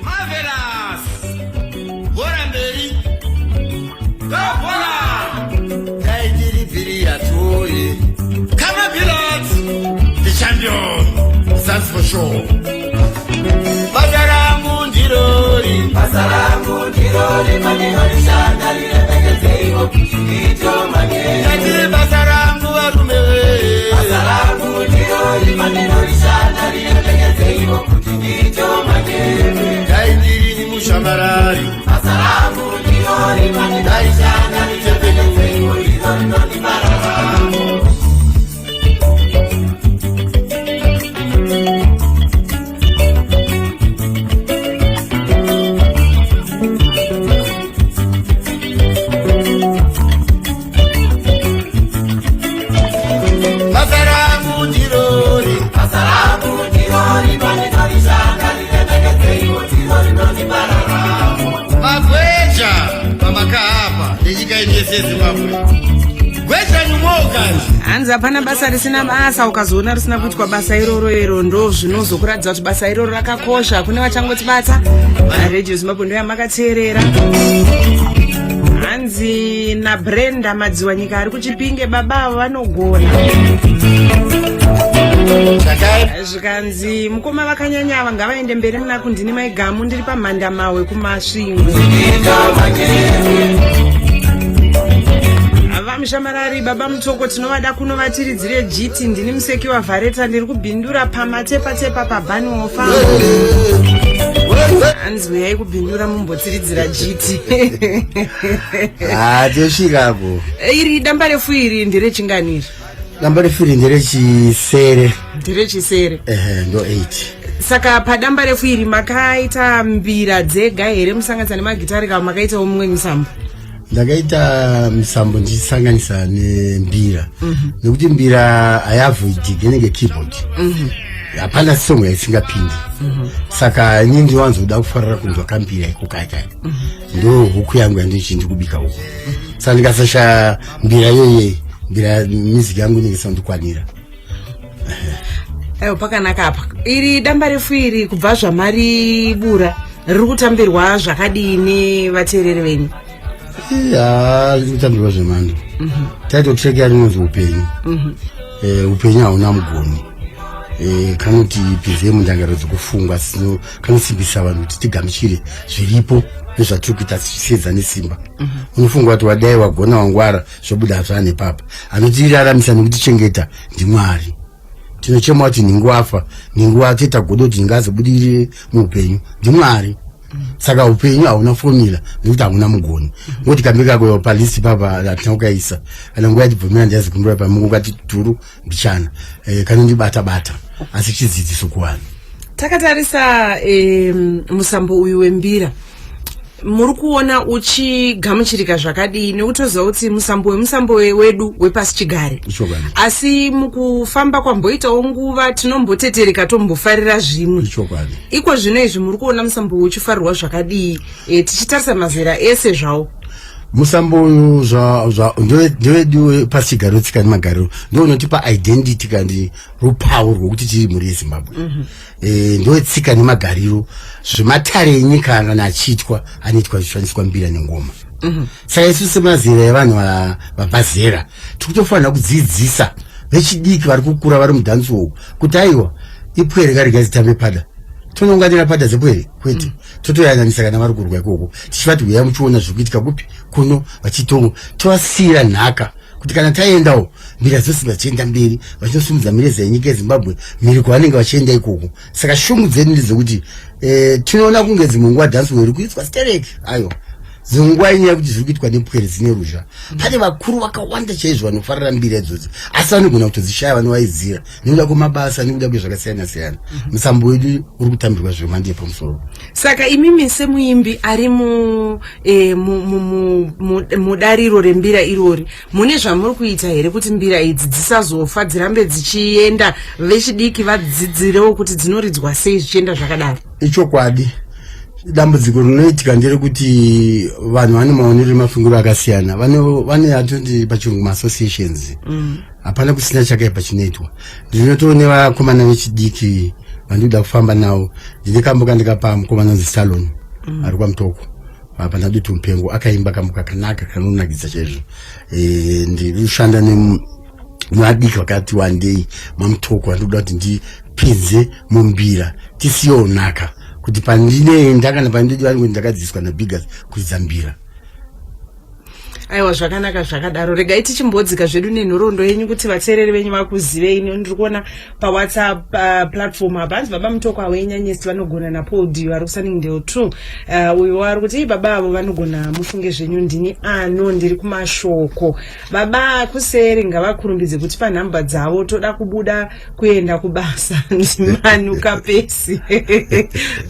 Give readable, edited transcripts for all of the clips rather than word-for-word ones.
Marvelous. Goramberi. Gopona. Daidiri Piria Toy. Come on, Pilots. The champion. Stands for sure. Pasaramu Dirori. Pasaramu Dirori. Manirori Shandali. Lepeketeigo. Ito Mane. Pasaramu Arumewe. Pasaramu Dirori. Manirori Shandali. Lepeketeigo. Ito Mane. Daidiri ni Mushamarari. Pasaramu Dirori. Manirori Shandali. Lepeketeigo. Ito Mane. Hanzi hapana basa risina basa, ukazoona risina kuitwa basa iroro ndo zvinozokuradza kuti basa iroro rakakosha. Kune vachangotibata Radio Zimbabwe ndo yamakateerera. Hanzi naBrenda Madziwanyika ari kuChipinge baba vanogona. Zvikanzi mukoma vakanyanya ngavaende mberi muna kundini maigamu ndiri pamhanda mawe kumasvingo. Vamushamarari baba Mutoko tinovada kunovatiridzire GT ndini museki waVhareta ndiri kubhindura pamatepa pabhani ofa. Hanzi uyai kubhindura mumbotsiridzira GT. Tosvikapo. Iri damba refu iri nderechinganiri. Damba refu iri nderechisere. Nderechisere. Ndo 8. Saka padamba refu iri makaita mbira dzega here musanganisa nemagitari kana makaita umwe musambo? Ndakaita musambo ndichisanganisa nembira. Nekuti mbira hayavhuidhike nenge keyboard. Hapana song yaisingapindi. Saka ini ndiwanzoda kufarira kunzwa kambira ikukaka. Ndo huku yangu yandichindi kubika huko. Saka ndikasasha mbira yoye, mbira music yangu ndingisandikwanira. Ayo pakanaka apa. Iri damba refu iri kubva zvamari bura riri kutambirwa zvakadini vateereri venyu? Kutambirwa zvemhando. Title track yarinonzi upenyu. Upenyu hauna mugoni. Kanoti pize mundangaro dzekufunga sino kanosimbisa vanhu kuti tigamuchire zviripo nezvatiri kuita tichisedza nesimba. Unofunga kuti wadai wagona wangwara zvobuda zvane papa. Anotiraramisa nekutichengeta ndiMwari. Tinochema kuti ninguwafa, ninguwa teta godo kuti ningazobudirire muupenyu ndiMwari. Saka upenyu hauna formula nekuti hamuna mugoni. Ngoti kambika kwa palisi papa latinaukaisa. Kana nguwa yatibvumira ndiyazi kumbura pamungu kati turu mbichana. Kanondibata asi chidzidziso kuvanhu. Takatarisa musambo uyu wembira. Muri kuona uchigamuchirika zvakadini nekutoziva kuti musambo wedu wepasi chigare. Asi mukufamba kwamboitawo nguva tinombotetereka tombofarira zvimwe. Iko zvino izvi muri kuona musambo uchifarirwa zvakadii tichitarisa mazera ese zvawo? Musambo uyu ndewedu pasi chigare tsika nemagariro ndounotipa identity kandi rupawo rwokuti tiri mhuri yeZimbabwe. Ndowetsika nemagariro zvematare enyika kana achiitwa anoitwa zvishandiswa mbira nengoma. Saka isu semazera evanhu vabva tikutofanira kudzidzisa vechidiki vari kukura vari mudhansi uwu kuti aiwa ipwere kariga zitambe pada. Tononganira pada zepwere kwete. Totoyananisa kana vari kurwa ikoko. Tichivati uya muchiona zvikuitika kupi kuno vachitongo tovasiyira nhaka kuti kana taendawo mbira dzose vachienda mberi vachinosumudza mireza yenyika yeZimbabwe mhiri kwavanenge vachienda ikoko. Saka shungu dzedu ndedzekuti tinoona kunge dzimwe nguva dhansi iri kuitwa stereki ayo dzimwe nguva inyaya kuti zviri kuitwa nepwere dzine ruzha. Pane vakuru vakawanda chaizvo vanofarira mbira idzodzo asi vanogona kutodzishaya vanovaidzira nekuda kwemabasa nekuda kwezvakasiyana-siyana. Musambo wedu uri kutambirwa zvemhando yepamusoro. Saka imi semuimbi ari mudariro rembira irori mune zvamuri kuita here kuti mbira idzi dzisazofa dzirambe dzichienda vechidiki vadzidzirewo kuti dzinoridzwa sei zvichienda zvakadaro? Ichokwadi. Dambudziko rinoitika nderekuti vanhu vane maonero emafungiro akasiyana. Vane atoti pachirungu ma-associations. Hapana kusina chakaipa chinoitwa. Ndinotoone vakomana vechidiki vandida kufamba nawo ndikambuka ndikapa mukomana Stallone ari kwaMutoko apa ndaduti Mupengo akaimba kambuka kanaka kanonakidza chaizvo ndiri kushanda nemadiki vakati wandei maMutoko vandoda kuti ndipinze mumbira tisiyonaka kuti pandinoenda kana pandidi vanenge ndakadzidziswa naBiggers kudzidza mbira. Aiwa zvakanaka zvakadaro. Regai tichimbodzika zvedu nenhoroondo yenyu kuti vatsereri venyu vakuzivei. Ndiri kuona paWhatsApp platform apa hanzi baba Mutoko awenyanyesi vanogona naPaul vari kusaningdale 2 uyo wari kuti baba avo vanogona mufunge zvenyu ndini ndiri kumashoko. Baba kuseri ngavakurumbidze kuti panhamba dzavo toda kubuda kuenda kubasa ndimanuka pesi.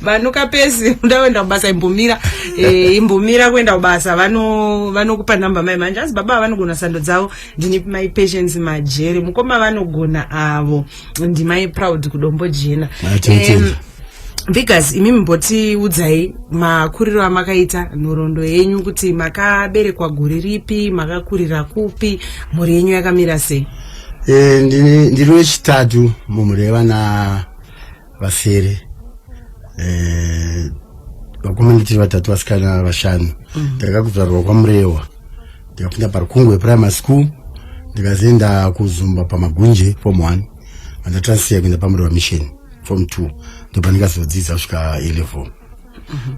Manuka pesi undaenda kubasa imbumira kuenda kubasa vanokupa namba mai manje asi baba vanogona sando dzavo ndini mai Patience Majere mukoma vanogona avo ndimai Proud kudombo jena. Biggers imi mboti udzai makuriro amakaita nhoroondo yenyu kuti makaberekwa guri ripi makakurira kupi mhuri yenyu yakamira sei? Ndiri wechitatu mumhuri yevana vasere vakomana tiri vatatu vasikana vashanu. Ndakakuzvarwa kwaMurewa ndikapinda paRukungwe primary school ndikazoenda kuZumba pamagunje form 1 andatransfer kuenda paMurewa mission form 2 ndopa ndikazodzidza kusvika A-level.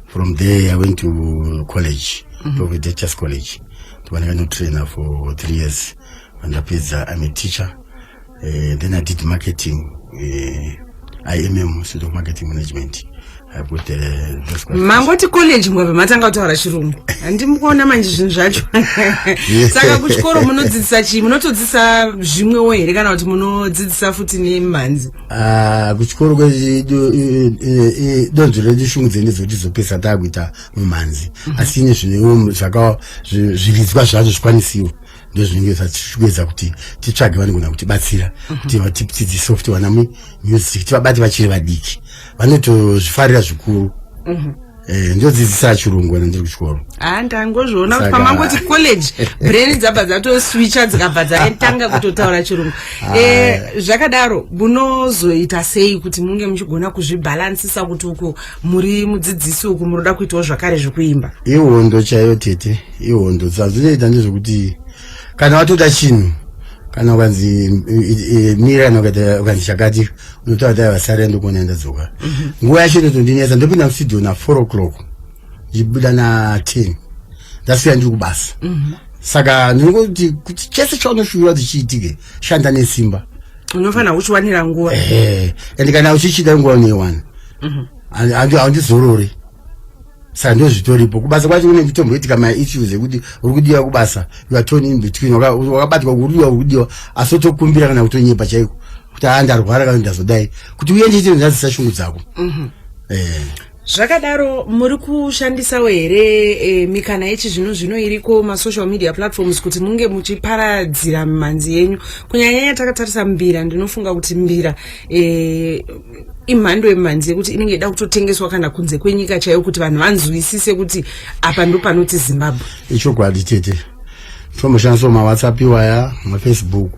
From there I went to college, Providential College. Ndopa ndikanotrainer for 3 years. Ndapedza I'm a teacher. Then I did marketing, IMM, Institute of Marketing Management. I put mangoti college mwabva matanga kutaura chirungu handimukuona manje zvinhu zvacho. Saka kuchikoro munodzidzisa chii? Munotodzidzisa zvimwewo here kana kuti munodzidzisa futi nemhanzi? Kuchikoro donzvo rechishungudze ndezvekuti zopesa taakuita mumhanzi asi ine zviridzwa zvacho zvikwanisiwo ndozvinenge zvachikwedza kuti titsvage vanogona kutibatsira kuti vatidzidzise futi vana music tivabate vachiri vadiki vanotozvifarira zvikuru. Ndodzidzisa chirungu ndiri kuchikoro. Ndangozviona kuti pamangoti college brain dzabva dzatoswicha dzikabva dzatanga kutotaura chirungu. Zvakadaro munozoita sei kuti munge muchigona kuzvibhalansisa kuti uku muri mudzidzisi uku munoda kuitawo zvakare zvekuimba? Ihondo chaiyo tete, ihondo dzinoita ndezvekuti kana watoda chinhu kana ukanzi mira kana ukanzi chakati unotaura kuti vasare ndokona ndadzoka. Nguva yacho ndotondinetsa ndopinda mustudio na 4 o'clock ndichibuda na 10 ndasvika ndiri kubasa. Saka ndinoti kuti chese chaunoshuva kuti chiitike shanda nesimba. Unofanira kuchiwanira nguva. Ende kana uchichida nguva unoiwana handizorori. Saka ndozvitoripo kubasa kwacho kune mitombo itika ma-issues ekuti uri kudiwa kubasa you are torn in between wakabatwa kudiwa asi wotokumbira kana kutonyepa chaiko kuti ndarwara kana ndazodai kuti uende chete ndazisa shungu dzako. Zvakadaro muri kushandisawo here mikana yechizvino iriko masocial media platforms kuti munge muchiparadzira mhanzi yenyu kunyanya takatarisa mbira? Ndinofunga kuti mbira imhando yemhanzi yekuti inenge ida kutotengeswa kana kunze kwenyika chaiyo kuti vanhu vanzwisise kuti apa ndo panoti Zimbabwe. Ichokwadi tete. Tomoshandisa maWhatsApp iwaya, maFacebook,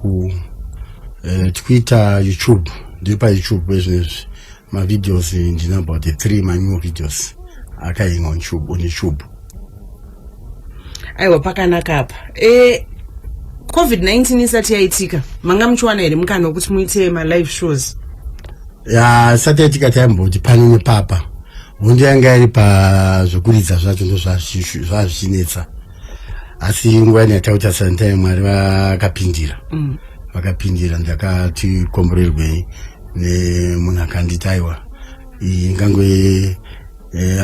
Twitter, YouTube. Ndiri paYouTube zvinezvi. My videos ndina about 3 my new videos akainga on YouTube. Aiwa pakanaka apa. COVID-19 isati yaitika manga muchiwana here mukana wekuti muite ma-live shows? Isati yaitika taimboti pane nepapa hondo yanga iri pazvokuridza zvacho ndozvazvichinetsa asi nguva yataita santai Mwari vakapindira ndakati komborerwei nemunhu akanditi aiwa ingangwe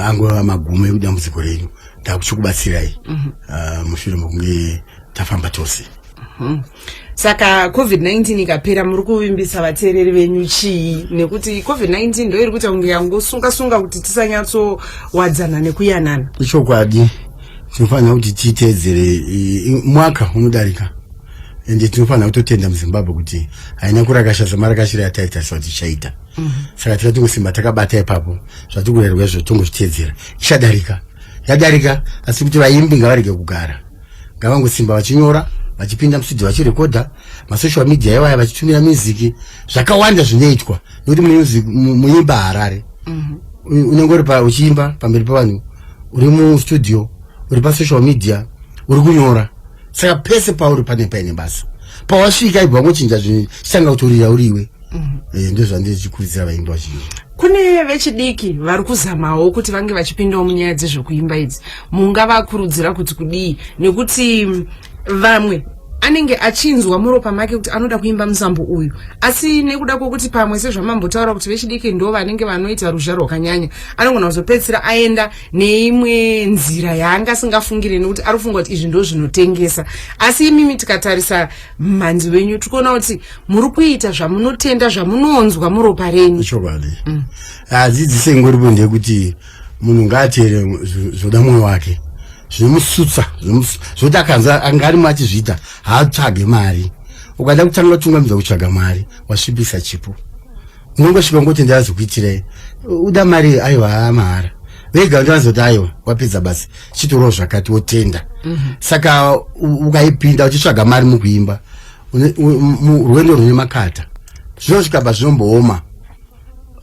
angova magumo ekudambudziko renyu ndakuchikubatsirai mushure mokunge tafamba tose. Saka COVID-19 ikapera muri kuvimbisa vateereri venyu chii? Nekuti COVID-19 ndo iri kuita kunge yangosunga kuti tisanyatsowadzana nekuyanana. Ichokwadi tinofanira kuti titeedzere mwaka unodarika ende tinofanira kutotenda muZimbabwe kuti haina kurakasha semarakashiro yataita soti chaita. Saka tikatongosimba takabata ipapo zvatikurerwa izvo tongozviteedzera yadarika asi kuti vaimbi ngavarege kugara ngavangosimba vachinyora vachipinda mustudio vachirekodha masocial media yawaya vachitumira music zvakawanda zvinoitwa nokuti mune music muimba Harare unenge uri uchiimba pamberi pavanhu uri mustudio uri pasocial media uri kunyora saka pese pauri paine basa pawasvika ibva ngochinja zvichitanga kutorira uriwe ndozvandichikurudzira vaimba vazhinji. Kune vechidiki vari kuzamawo kuti vange vachipindawo munyaya dzezvekuimba idzi mungavakurudzira kuti kudii nekuti vamwe anenge achinzwa muropa make kuti anoda kuimba musambo uyu asi nekuda kwokuti pamwe sezvamambotaura kuti vechidiki ndo vanenge vanoita ruzha rwakanyanya anogona kuzopedzisira aenda neimwe nzira yaanga asingafungire nekuti arifunga kuti izvi ndo zvinotengesa asi imimi tikatarisa mhanzi wenyu tikuona kuti muri kuita zvamunotenda zvamunonzwa muropa renyu. Chokwadi adzidzise ngoripo ndekuti munhu ngaateere zvoda mwoyo wake zvimusutsa zvoti akanza angari machizviita haatsvage mari ukada kutanga kutungamidza kutsvaga mari wasvibisa chipo unongosvika ngoti ndazokuitirai uda mari aiwa mahara vega ndazoti aiwa wapedza basi chitoro zvakati wotenda saka ukaipinda uchitsvaga mari mukuimba rwendo rune makata zvinosvika pazvinombooma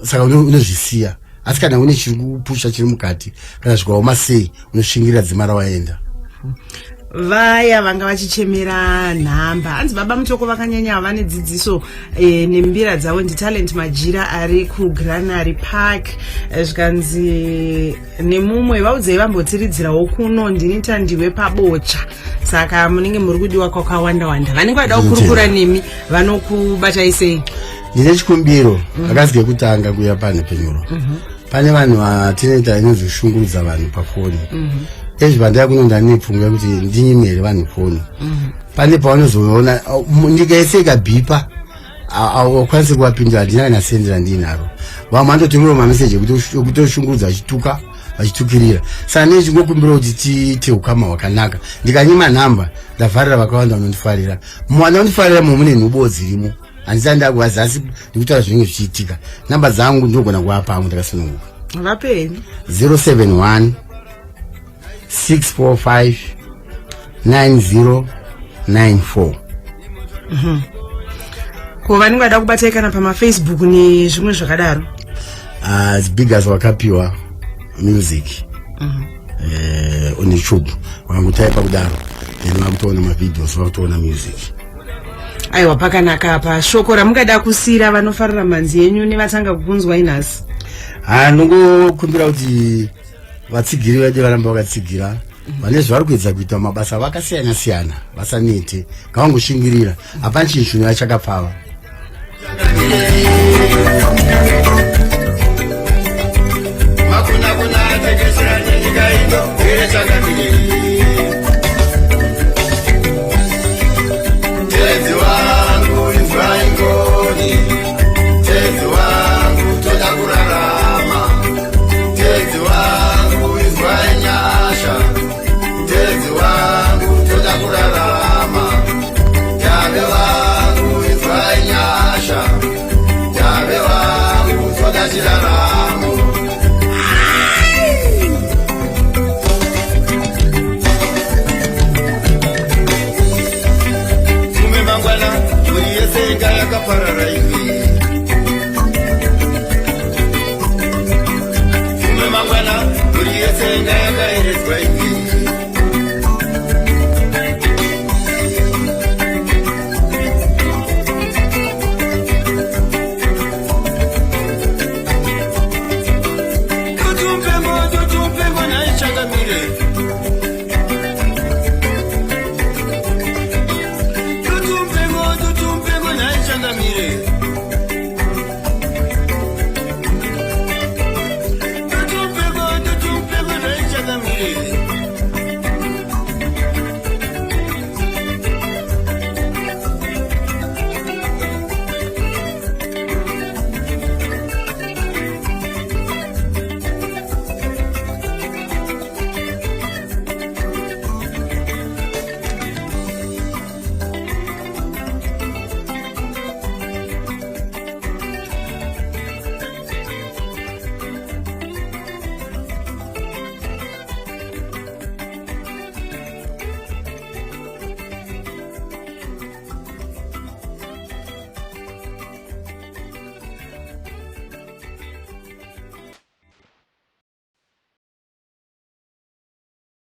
saka unozvisiya asi kana une chiri kupusha chiri mukati kana zvikaoma sei unosvingira dzima rawaenda. Vaya vanga vachichemera nhamba hanzi baba mutoko vakanyanya vane dzidziso nembira dzavo nditalent Majira ari kuGranary Park zvikanzi nemumwe vaudzei vambotiridzirawo kuno ndinita ndiwe pabocha saka munenge muri kudiwa kwakawanda wanda vanenge vada kukurukura nemi vanokubatai sei. Ndine chikumbiro akazike kutanga kuya pano penyuro pane vanhu vatinoita inozvishungurudza vanhu pafoni ezvi vandaya kunonda nepfungwa kuti ndinyimere vanhu foni pane pavanozoona nyika yese ikabhipa aukwanisi kuvapindura handina kana sendi randinaro vamwe vanototumirawo mameseji ekuti oshungurudza vachituka vachitukirira saka nei chingokumbira kuti tiite ukama hwakanaka ndikanyima nhamba ndavharira vakawanda vanondifarira mumwe anondifarira mumwe mune nhubo dzirimo handisati ndakuvazi asi ndikutaura zvinenge zvichiitika namba dzangu ndinogona kuvapamwe ndakasununguka vapeni 071 645 9094 ko vanenge vada kubatai kana pamafacebook nezvimwe zvakadaro zibigas wakapiwa music on YouTube wakangotaipa kudaro then vakutoona mavidhios vakutoona music. Aiwa pakanaka apa shoko ramungada kusira vanofarira manzi yenyu nevatanga kukunzwa inhasi. Ndingokumbira kuti vatsigiri vedu varamba vakatsigira vane zvavari kuedza kuita mabasa vakasiyana siyana vasanete ngavangoshingirira hapana chinhu chino chakapfava.